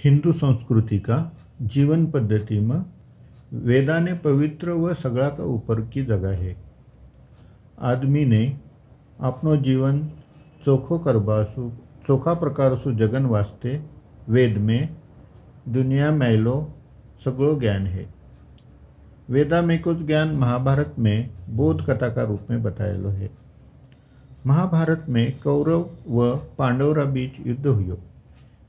हिंदू संस्कृति का जीवन पद्धति में वेदाने पवित्र व सगळा का ऊपर की जगह है। आदमी ने अपनो जीवन चोखा प्रकार सु जगन वास्ते वेद में दुनिया मैलो सगळो ज्ञान है। वेदा में कुछ ज्ञान महाभारत में बोध कथा का रूप में बताएलो है। महाभारत में कौरव व पांडवरा बीच युद्ध हुई।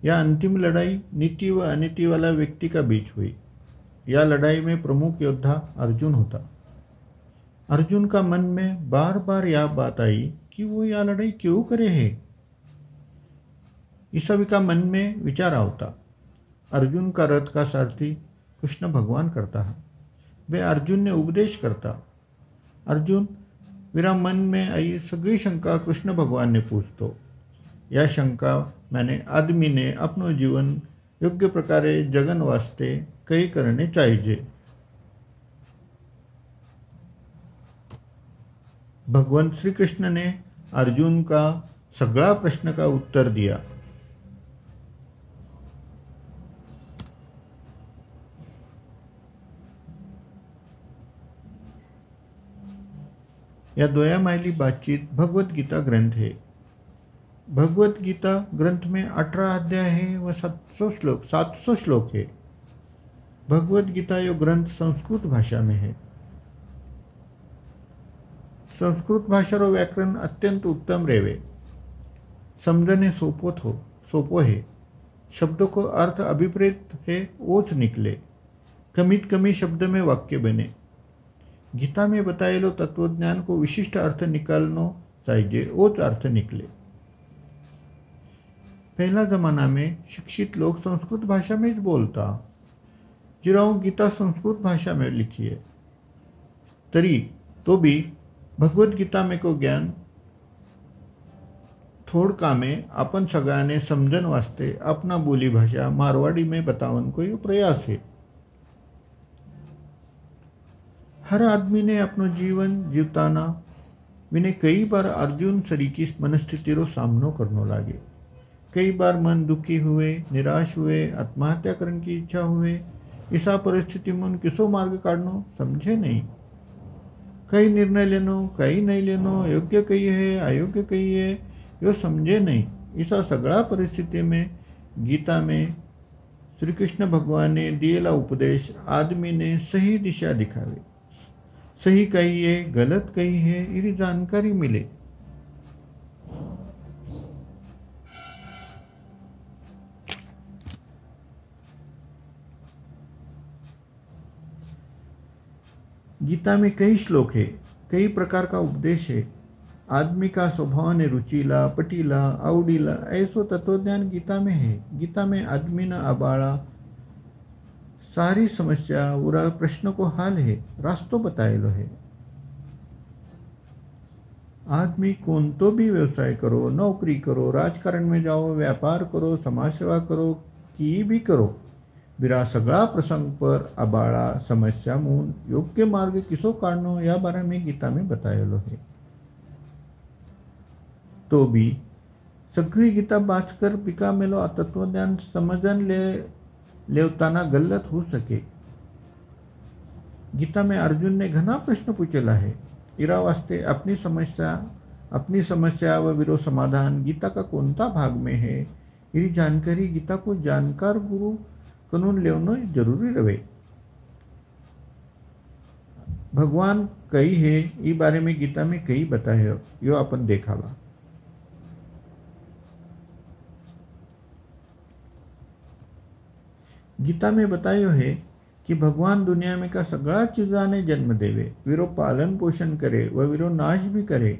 यह अंतिम लड़ाई नीति व अनीति वाला व्यक्ति का बीच हुई। यह लड़ाई में प्रमुख योद्धा अर्जुन होता। अर्जुन का मन में बार बार यह बात आई कि वो यह लड़ाई क्यों करे है। इस सभी का मन में विचार आवता। अर्जुन का रथ का सारथी कृष्ण भगवान करता है। वे अर्जुन ने उपदेश करता। अर्जुन मेरा मन में आई सगली शंका कृष्ण भगवान ने पूछतो। यह शंका मैंने आदमी ने अपनो जीवन योग्य प्रकारे जगन वास्ते कई करने चाहिए। भगवान श्री कृष्ण ने अर्जुन का सगला प्रश्न का उत्तर दिया। यह द्वयामायली बातचीत भगवत गीता ग्रंथ है। भगवत गीता ग्रंथ में 18 अध्याय है व 700 श्लोक है। भगवत गीता यो ग्रंथ संस्कृत भाषा में है। संस्कृत भाषा रो व्याकरण अत्यंत उत्तम रेवे। समझने सोपो है। शब्दों को अर्थ अभिप्रेत है ओच निकले। कमित कमी शब्द में वाक्य बने। गीता में बताएलो तत्वज्ञान को विशिष्ट अर्थ निकालना चाहिए, ओच अर्थ निकले। पहला जमाना में शिक्षित लोग संस्कृत भाषा में ही बोलता। जिराओ गीता संस्कृत भाषा में लिखी है तरी तो भी भगवत गीता में को ज्ञान थोड़का में अपन सगळ्याने समजन वास्ते अपना बोली भाषा मारवाड़ी में बतावन को यो प्रयास है। हर आदमी ने अपनो जीवन जीवताना विने कई बार अर्जुन सरीकी मनस्थिति रो सामनो करनो लागे। कई बार मन दुखी हुए, निराश हुए, आत्महत्या करने की इच्छा हुए। इसा परिस्थिति में किसो मार्ग काढनो समझे नहीं। कई निर्णय लेनो, कई नहीं लेनो, योग्य कई है, अयोग्य कई है, यो समझे नहीं। इसा सगळा परिस्थिति में गीता में श्री कृष्ण भगवान ने दिएला उपदेश आदमी ने सही दिशा दिखावे। सही कही है, गलत कही है, इरी जानकारी मिले। गीता में कई श्लोक है, कई प्रकार का उपदेश है। आदमी का स्वभाव ने रुचिला, पटीला, आवडीला ऐसो तत्वज्ञान गीता में है। गीता में आदमी न अबाड़ा सारी समस्या उरा प्रश्न को हल है, रास्तो बताएलो है। आदमी कौन तो भी व्यवसाय करो, नौकरी करो, राजकारण में जाओ, व्यापार करो, समाज सेवा करो, की भी करो, बिरा सगळा प्रसंग पर अबाड़ा समस्या मून योग्य मार्ग किसो काढनो या बारे में गीता में बताएलो है। तो भी सगळी गीता बाचकर पिका मेलो तत्वज्ञान समझन लेवताना गलत हो सके। गीता में अर्जुन ने घना प्रश्न पूछेला है। इरा वास्ते अपनी समस्या व विरो समाधान गीता का कोणता भाग में है, इरी जानकारी गीता को जानकार गुरु कानून लेवनो जरूरी रहे। भगवान कई है ई बारे में गीता में कई बताए यो अपन देखावा। गीता में बतायो है कि भगवान दुनिया में का सगळा चीजाने जन्म देवे, विरो पालन पोषण करे व विरो नाश भी करे।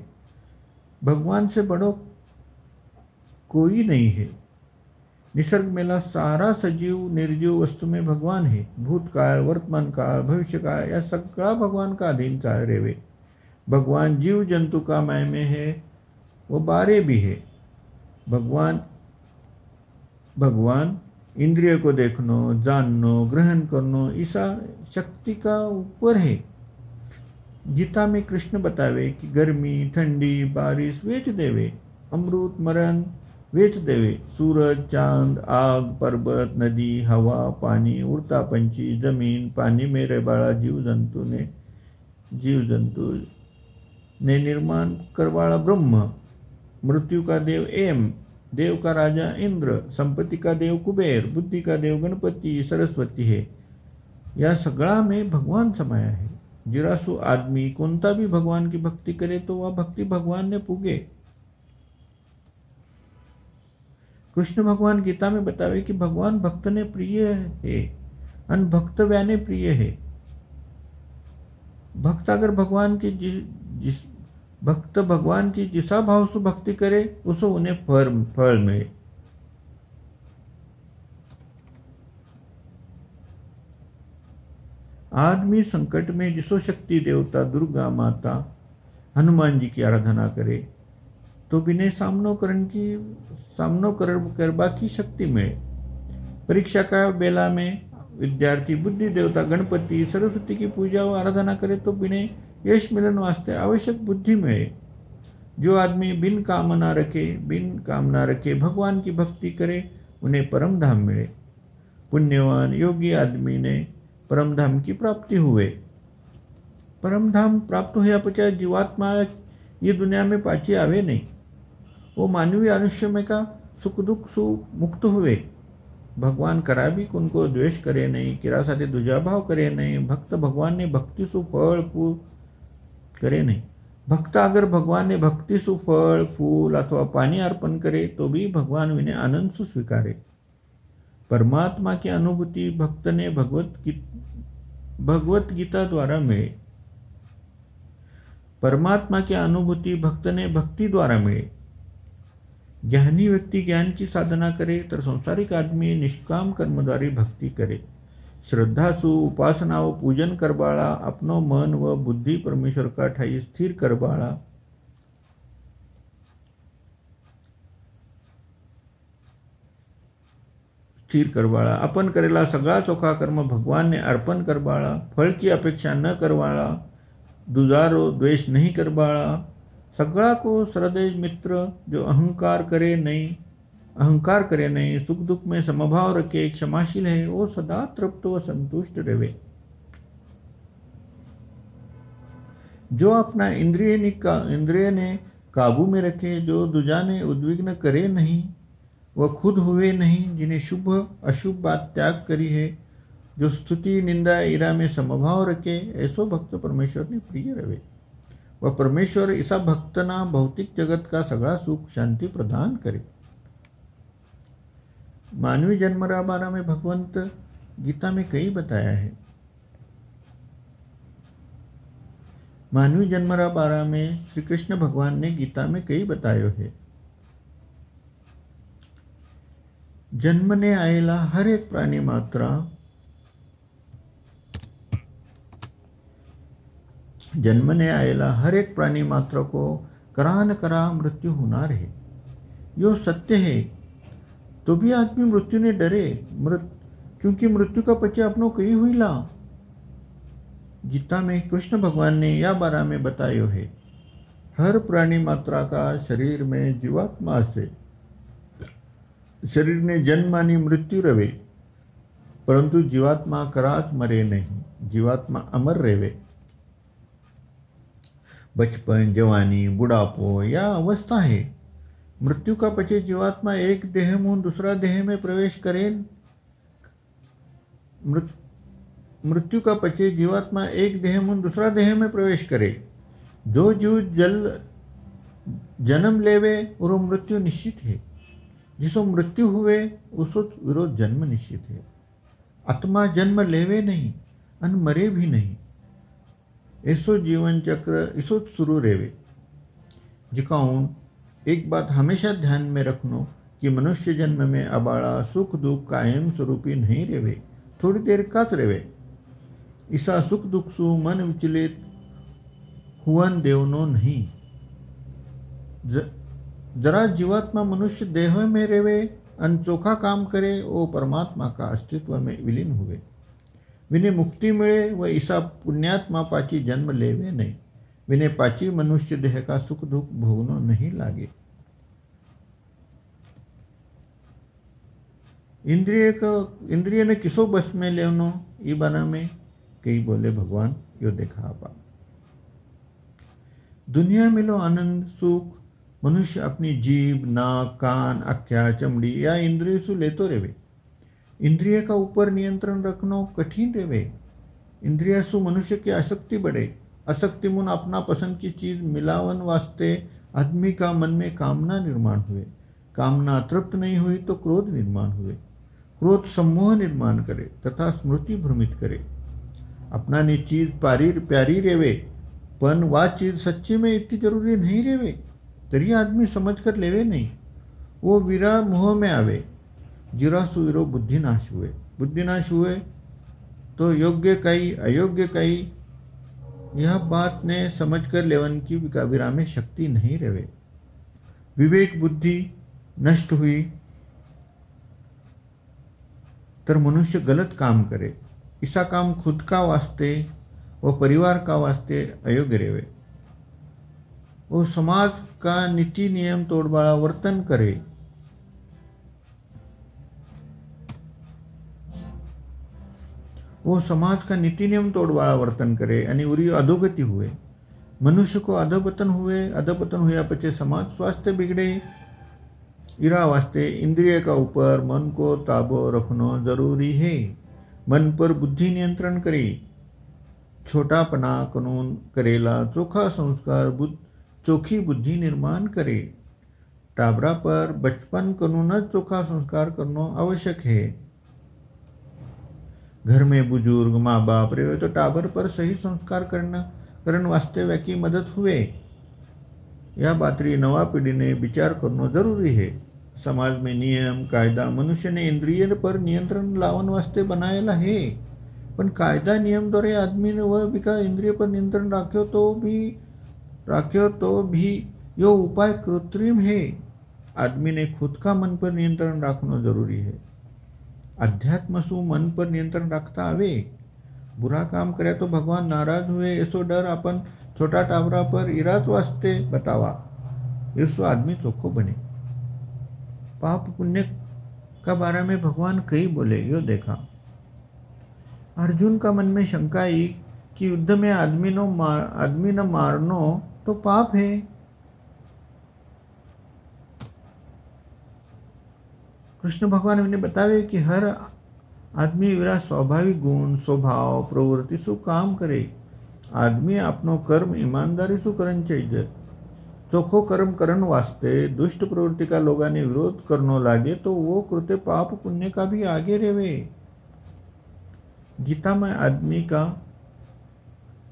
भगवान से बड़ो कोई नहीं है। निसर्ग मेला सारा सजीव निर्जीव वस्तु में भगवान है। भूतकाल, वर्तमान काल, भविष्य काल या सगळा भगवान का अधीन चाहे रेवे। भगवान जीव जंतु का माय में है, वो बारे भी है। भगवान इंद्रिय को देखनो, जाननो, ग्रहण करनो ऐसा शक्ति का ऊपर है। गीता में कृष्ण बतावे कि गर्मी, ठंडी, बारिश वेच देवे। अमृत, मरण वेच देवे सूरज, चांद, आग, पर्वत, नदी, हवा, पानी, उड़ता पंछी, जमीन, पानी में रहवाड़ा जीव जंतु ने निर्माण करवाड़ा ब्रह्म, मृत्यु का देव एम, देव का राजा इंद्र, संपत्ति का देव कुबेर, बुद्धि का देव गणपति सरस्वती है। या सगळा में भगवान समाया है। जिरासु आदमी कोणता भी भगवान की भक्ति करे तो वह भक्ति भगवान ने पुगे। कृष्ण भगवान गीता में बतावे कि भगवान भक्त ने प्रिय है, अन भक्त व्याने प्रिय है। भक्त अगर भगवान की भक्त भगवान की जिसा भाव से भक्ति करे उसो उन्हें फल मिले। आदमी संकट में जिसो शक्ति देवता दुर्गा माता हनुमान जी की आराधना करे तो बिने सामनो करबा की शक्ति मिले। परीक्षा का बेला में विद्यार्थी बुद्धि देवता गणपति सरस्वती की पूजा और आराधना करे तो बिने यश मिलन वास्ते आवश्यक बुद्धि मिले। जो आदमी बिन कामना रखे भगवान की भक्ति करे उन्हें परम धाम मिले। पुण्यवान योगी आदमी ने परम धाम की प्राप्ति हुए। परम धाम प्राप्त होया पचा जीवात्मा ये दुनिया में पाची आवे नहीं। वो मानवीय आयुष्य में का सुख दुख सु मुक्त हुए। भगवान करा भी उनको द्वेष करे नहीं, किरा साथे दूजा भाव करे नहीं। भक्त भगवान ने भक्ति सु फल फूल करे नहीं। भक्त अगर भगवान ने भक्ति सु फल फूल अथवा पानी अर्पण करे तो भी भगवान विने आनंद सु स्वीकारे। परमात्मा की अनुभूति भक्त ने भगवत गीता द्वारा मिले। परमात्मा की अनुभूति भक्त ने भक्ति द्वारा मिले। ज्ञानी व्यक्ति ज्ञान की साधना करे तो संसारिक आदमी निष्काम कर्मद्वारी भक्ति करे। श्रद्धा सु उपासना व पूजन करवाड़ा अपनो मन व बुद्धि परमेश्वर का ठाई स्थिर करवाड़ा। अपन करेला सगळा चोखा कर्म भगवान ने अर्पण करवाड़ा। फल की अपेक्षा न करवाड़ा, दुजारो द्वेष नहीं करवाड़ा। सगळा को सृदय मित्र जो अहंकार करे नहीं, सुख दुख में समभाव रखे, क्षमाशील है, वो सदा तृप्त व संतुष्ट रहे। जो अपना इंद्रिय ने काबू में रखे, जो दूजा ने उद्विग्न करे नहीं, वह खुद हुए नहीं, जिन्हें शुभ अशुभ बात त्याग करी है, जो स्तुति निंदा ईरा में समभाव रखे, ऐसो भक्त परमेश्वर ने प्रिय रहे। वह परमेश्वर ऐसा भक्तना भौतिक जगत का सगळा सुख शांति प्रदान करे। मानवी जन्मरा बारा में भगवंत गीता में कई बताया है। मानवी जन्मरा बारा में श्री कृष्ण भगवान ने गीता में कई बतायो है। जन्मने आएला हर एक प्राणी मात्र को करा न करा मृत्यु होणार है। यो सत्य है तो भी आदमी मृत्यु ने डरे, क्योंकि मृत्यु का पचे अपनो कही हुई ला। गीता में कृष्ण भगवान ने या बारा में बतायो है। हर प्राणी मात्रा का शरीर में जीवात्मा से शरीर ने जन्मानी मृत्यु रवे, परंतु जीवात्मा कराच मरे नहीं, जीवात्मा अमर रेवे। बचपन, जवानी, बुढ़ापो या अवस्था है। मृत्यु का पचे जीवात्मा एक देह मुन दूसरा देह में प्रवेश करे। मृत्यु का पचे जीवात्मा एक देह मुन दूसरा देह में प्रवेश करे। जो जीव जन्म लेवे और मृत्यु निश्चित है। जिसो मृत्यु हुए उसो विरोध जन्म निश्चित है। आत्मा जन्म लेवे नहीं अन मरे भी नहीं। ऐसो जीवन चक्र इसो शुरू रेवे। जिकाउन एक बात हमेशा ध्यान में रखनो कि मनुष्य जन्म में अबाड़ा सुख दुख कायम स्वरूपी नहीं रेवे, थोड़ी देर काच रेवे। ईसा सुख दुख सु मन विचलित हुवन देवनो नहीं। जरा जीवात्मा मनुष्य देह में रेवे अन चोखा काम करे, वो परमात्मा का अस्तित्व में विलीन हुए। विने मुक्ति मिले व ईसा पुण्यात्मा पाची जन्म लेवे नहीं। विने पाची मनुष्य देह का सुख दुख भोगनो नहीं लागे। इंद्रिय ने किसो बस में लेनो ई बना में कई बोले भगवान यो देखा आपा। दुनिया में लो आनंद सुख मनुष्य अपनी जीभ नाक कान आख्या चमड़ी या इंद्रिय सु लेतो रेवे। इंद्रिय का ऊपर नियंत्रण रखना कठिन रेवे। इंद्रिय सु मनुष्य की आसक्ति बढ़े। आसक्ति मुन अपना पसंद की चीज मिलावन वास्ते आदमी का मन में कामना निर्माण हुए। कामना तृप्त नहीं हुई तो क्रोध निर्माण हुए। क्रोध सम्मोह निर्माण करे तथा स्मृति भ्रमित करे। अपना ने चीज प्यारी रेवे पण वह चीज सच्ची में इतनी जरूरी नहीं रेवे तरी आदमी समझ कर लेवे नहीं। वो वीरा मोह में आवे। जिरा सुवीरो बुद्धिनाश हुए। बुद्धिनाश हुए तो योग्य कई अयोग्य कई यह बात ने समझ कर लेवन की विरा में शक्ति नहीं रहे। विवेक बुद्धि नष्ट हुई तर मनुष्य गलत काम करे। ऐसा काम खुद का वास्ते व परिवार का वास्ते अयोग्य रहे। वो समाज का नीति नियम तोड़बाड़ा वर्तन करे। वो समाज का नीति नियम तोड़वाड़ा वर्तन करे यानी उरी अधोगति हुए। मनुष्य को अधोपतन हुआ पचे समाज स्वास्थ्य बिगड़े। इरा वास्ते इंद्रिय का ऊपर मन को ताबो रखना जरूरी है। मन पर बुद्धि नियंत्रण करे। छोटापना कानून करेला चोखा संस्कार चोखी बुद्धि निर्माण करे। टाबरा पर बचपन कानून चोखा संस्कार करना आवश्यक है। घर में बुजुर्ग माँ बाप रहे तो टाबर पर सही संस्कार करने वास्ते वे की मदद हुए। यह बातरी नवा पीढ़ी ने विचार करना जरूरी है। समाज में नियम कायदा मनुष्य ने इंद्रिय पर नियंत्रण लावन वास्ते बनाएला है। पण कायदा नियम द्वारे आदमी ने वह बिका इंद्रिय पर नियंत्रण राख्यो तो भी यो उपाय कृत्रिम है। आदमी ने खुद का मन पर नियंत्रण रखना जरूरी है। अध्यात्म सु मन पर नियंत्रण रखता आवे। बुरा काम करे तो भगवान नाराज हुए ऐसो डर अपन छोटा टाबरा पर इराज वास्ते बतावा। ऐसो आदमी चोखो बने। पाप पुण्य का बारे में भगवान कई बोले यो देखा। अर्जुन का मन में शंका आई कि युद्ध में आदमी न मारनो तो पाप है। कृष्ण भगवान ने बतावे कि हर आदमी मेरा स्वाभाविक गुण स्वभाव प्रवृत्ति सु काम करे। आदमी अपनो कर्म ईमानदारी सु करन चाहिए। चोखो कर्म करन वास्ते दुष्ट प्रवृत्ति का लोगा ने विरोध करनो लागे तो वो कृत्य पाप पुण्य का भी आगे रेवे। गीता में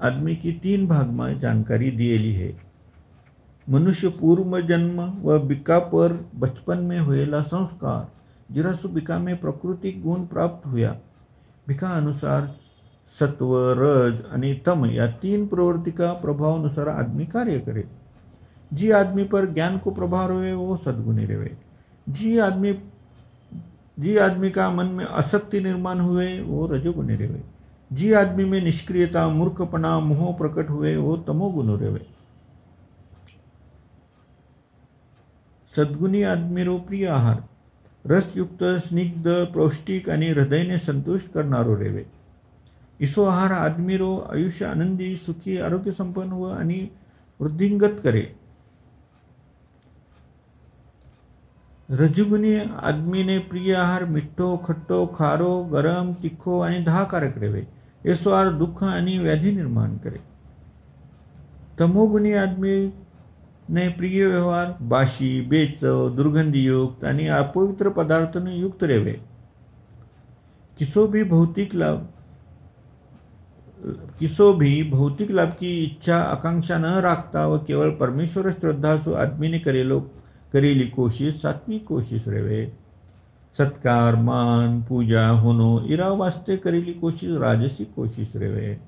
आदमी की 3 भाग में जानकारी दिएली है। मनुष्य पूर्व जन्म व बिका पर बचपन में हुएला संस्कार जिरासु बिका में प्राकृतिक गुण प्राप्त हुआ। बिका अनुसार सत्व रज आणि तम या 3 प्रवृत्ति का प्रभाव अनुसार आदमी कार्य करे। जी आदमी पर ज्ञान को प्रभाव रहे वो सद्गुणी रहे। जी आदमी का मन में आसक्ति निर्माण हुए वो रजोगुणी रहे। जी आदमी में निष्क्रियता मूर्खपना मोह प्रकट हुए वो तमोगुण रहे। सद्गुणी आदमी रो प्रिय आहार रसयुक्त स्निग्ध पौष्टिक आणि हृदयने संतुष्ट करणारो रेवे। इसो आहार आदमी रो आयुष्य आनंदी सुखी आरोग्य संपन्न व आणि वृद्धिंगत करे। रजगुणी आदमी ने प्रिय आहार मिठ्ठो खट्टो खारो गरम तीखो आणि दाहकारक रेवे। ऐसो आहार दुःख आणि व्याधी निर्माण करे। तमोगुणी आदमी ने प्रिय व्यवहार बाशी बेचव दुर्गंधयुक्त आणि अपवित्र पदार्थाने युक्त रेवे। किसो भी भौतिक लाभ की इच्छा आकांक्षा न रखता व केवल परमेश्वर श्रद्धा सु आदमी ने करेली कोशिश सात्विक कोशिश रेवे। सत्कार मान पूजा होनो इरा वास्ते करेली कोशिश राजसिक कोशिश रेवे।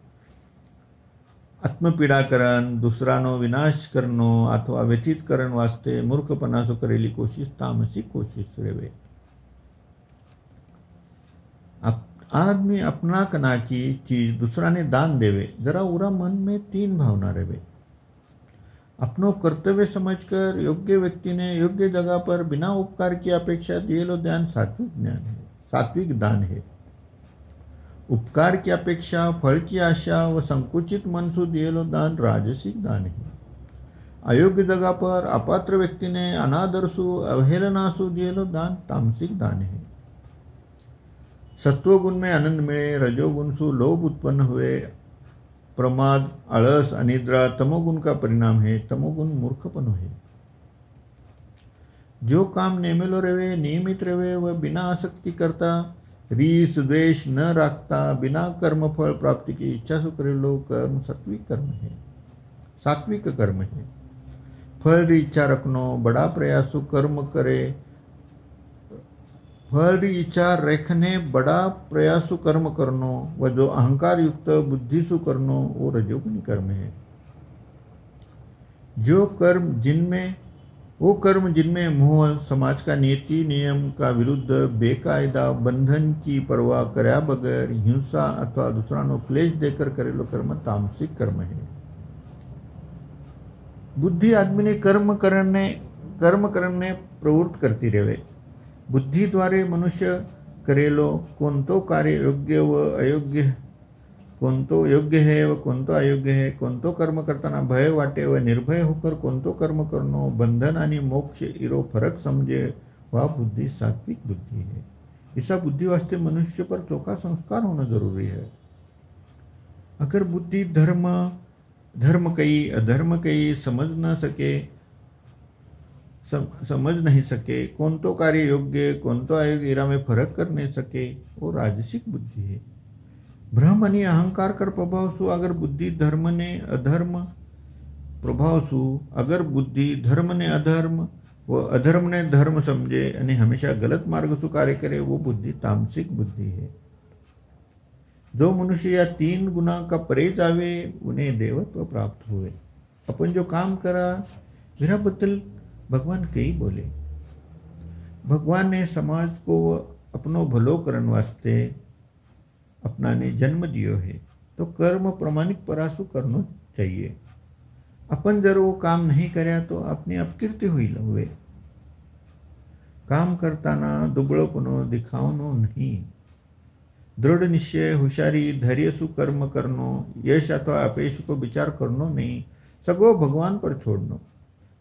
आत्मपीड़ा करन दूसरानो विनाश करनो अथवा व्यतीत करन वास्ते मूर्खपना सु करेली कोशिश तामसिक कोशिश रेवे। आदमी अपना कना की चीज दूसरा ने दान देवे जरा उरा मन में 3 भावना रेवे। अपनो कर्तव्य समझकर योग्य व्यक्ति ने योग्य जगह पर बिना उपकार की अपेक्षा दिएलो ध्यान सात्विक ज्ञान है। सात्विक दान है। उपकार की अपेक्षा, फल की आशा व संकुचित मन से दिएलो दान राजसिक दान है। अयोग्य जगह पर अपात्र व्यक्ति ने अनादरसु अवहेलनासु दिएलो दान तामसिक दान है। सत्वगुण में आनंद मिले, रजोगुण से लोभ उत्पन्न हुए, प्रमाद, आलस, अनिद्रा तमोगुण का परिणाम है। तमोगुण मूर्खपन है। जो काम नेमेलो रहे, नियमित रहे, वह बिना आसक्ति करता, रीस द्वेष न रखता, बिना कर्म फल प्राप्ति की इच्छा से करेलो कर्म सात्विक कर्म है, सात्विक कर्म है। फल री इच्छा रखनो, बड़ा प्रयास कर्म करे, फल री इच्छा रखने बड़ा प्रयास कर्म करनो, व जो अहंकार युक्त बुद्धि सु करनो वो रजोगुणी कर्म है। जो कर्म जिनमें मोह, समाज का नीति नियम का विरुद्ध बेकायदा बंधन की परवाह कर्या बगैर हिंसा अथवा दूसरा नो क्लेश देकर करेलो कर्म तामसिक कर्म है। बुद्धि आदमी ने कर्म करने प्रवृत्त करती रहे। बुद्धि द्वारे मनुष्य करेलो कोणतो कार्य योग्य व अयोग्य, कोणतो योग्य है व कोणतो अयोग्य है, कोणतो कर्म करताना भय वाटे व निर्भय होकर कोणतो कर्म करनो, बंधन आणि मोक्ष इरो फरक समझे, वह बुद्धि सात्विक बुद्धि है। ऐसा बुद्धि वास्ते मनुष्य पर चोखा संस्कार होना जरूरी है। अगर बुद्धि धर्म कई अधर्म कई समझ नहीं सके, कोणतो कार्य योग्य कोणतो अयोग्य इरा में फरक कर नहीं सके, वो राजसिक बुद्धि है। भ्रम आणि अहंकार कर प्रभाव सु अगर बुद्धि धर्म ने अधर्म प्रभाव सु अगर बुद्धि धर्म ने अधर्म व अधर्म ने धर्म समझे आणि हमेशा गलत मार्ग सु कार्य करे, वो बुद्धि तामसिक बुद्धि है। जो मनुष्य या तीन गुना का परे जावे उन्हें देवत्व प्राप्त हुए। अपन जो काम करा मेरा बदल भगवान कई बोले। भगवान ने समाज को अपनो भलो करन वास्ते अपनाने जन्म दियो है, तो कर्म प्रमाणिक परासु करनो चाहिए। अपन जर वो काम नहीं कर्या तो अपनी अपकीर्ति हुए। काम करताना दुबळोपणो दिखावनो नहीं, दृढ़ निश्चय हुशारी धैर्य सु कर्म करनो, यश अथवा अपयश को विचार करनो नहीं, सगळो भगवान पर छोड़नो।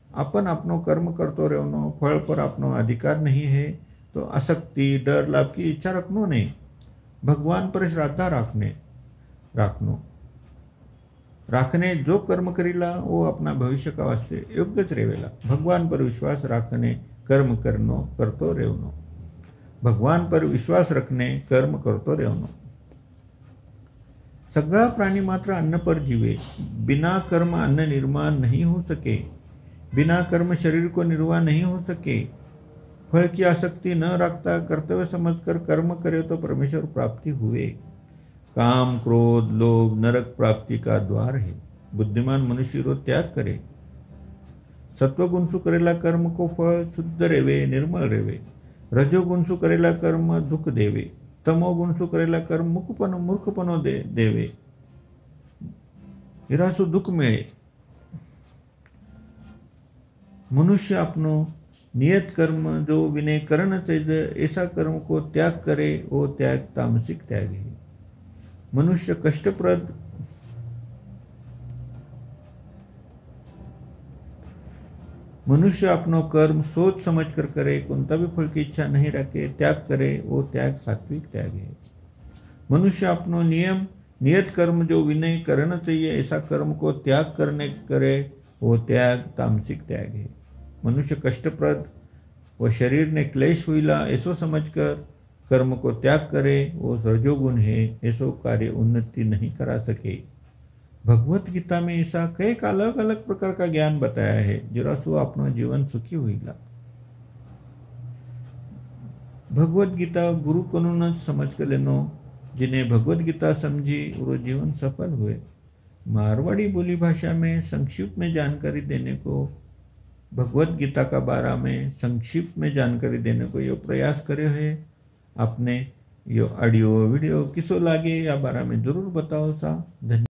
अपन अपनो कर्म करतो रहनो, फल पर अपनो अधिकार नहीं है तो आसक्ति डर लाभ की इच्छा रखनो नहीं, भगवान पर श्रद्धा राखने जो कर्म करेला वो अपना भविष्य का वास्ते योग्यच रेवेला। भगवान पर विश्वास राखने कर्म करतो रेवनो, भगवान पर विश्वास रखने कर्म करतो रेवनो। सगळा प्राणी मात्र अन्न पर जीवे, बिना कर्म अन्न निर्माण नहीं हो सके, बिना कर्म शरीर को निर्वाह नहीं हो सके। फल की आसक्ति न रखता कर्तव्य समझकर कर्म करे तो परमेश्वर प्राप्ति हुए। काम क्रोध लोभ नरक प्राप्ति का द्वार है। बुद्धिमान मनुष्य रो त्याग करे। सत्वगुण सु करेला कर्म को फल शुद्ध रेवे निर्मल रेवे। रजोगुण सु करेला कर्म दुख देवे। तमोगुण सु करेला कर्म मूर्खपनो देवे। इरासु दुख मिले। मनुष्य अपनो नियत कर्म जो विनय करना चाहिए ऐसा कर्म को त्याग करे, वो त्याग तामसिक त्याग है। मनुष्य कष्टप्रद मनुष्य अपनो कर्म सोच समझ कर करे, कोणता भी फल की इच्छा नहीं रखे, त्याग करे, वो त्याग सात्विक त्याग है। मनुष्य अपनो नियत कर्म जो विनय करना चाहिए ऐसा कर्म को त्याग करे, वो त्याग तामसिक त्याग है। मनुष्य कष्टप्रद व शरीर ने क्लेश हुईला ऐसो समझकर कर्म को त्याग करे, वो रजोगुण है, ऐसो कार्य उन्नति नहीं करा सके। भगवत गीता में ऐसा कई अलग अलग प्रकार का ज्ञान बताया है, जिरासु अपना जीवन सुखी हुईला। भगवत गीता गुरु कनुन समझ कर लेनो, जिन्हें भगवत गीता समझी वो जीवन सफल हुए। मारवाड़ी बोली भाषा में संक्षिप्त में जानकारी देने को, भगवत गीता का बारे में संक्षिप्त में जानकारी देने को यो प्रयास करे है। आपने यो ऑडियो वीडियो किसो लागे या बारे में जरूर बताओ सा। धन्यवाद।